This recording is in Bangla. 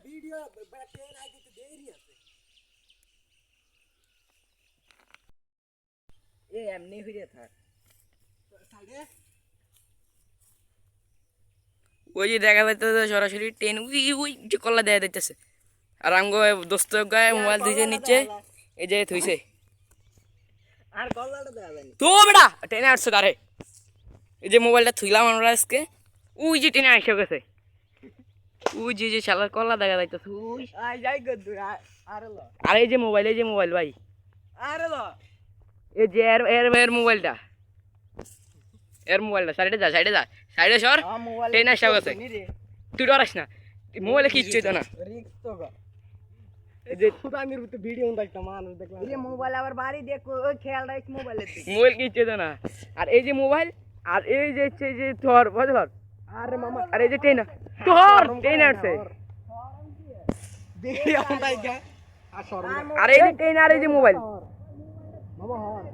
ভিডিও ট্রেন আই দিতে দেরি আছে এ এমনি হইরে থাক সাইডে ওই যে দেখা যাইতেছে সরাসরি ট্রেন উই উই যে কল্লা দেয়া যাইতেছে আর আমগো দোস্ত গায়ে মোবাইল দিয়েছে নিচে এই যে থুইছে আর কল্লাটা দেয়া যায়নি তো বেটা ট্রেনে আসছো কারে এই যে মোবাইলটা থুইলাম আমরা আজকে ওই যে ট্রেনে আসে গেছে ওই যে শালার কল্লা দেখা যাইতেছে ওই আই যাই গদ আর ল আর এই যে মোবাইল ভাই আর ল এই যে এর মোবাইলটা সাইডে যা সাইডে সর মোবাইল ট্রেন আসা গেছে নি রে তুই ডরাস না মোবাইলে কিচ্ছু হইতো না রিক্স তো গো এই যে খুদানির ভিতরে ভিডিও দেখতাম মানুষ দেখলাম এই মোবাইল আবার বাড়ি দেখো ওই খেয়াল রাখিস মোবাইলের দিকে মোবাইল কিচ্ছু হইতো না আর এই যে মোবাইল আর এই যে হচ্ছে যে তোর বুঝল আরে মামা আর এই যে ট্রেন আসছে দেখি আমরা ইগা আর শরম আর এই যে ট্রেন আর এই যে মোবাইল মামা হর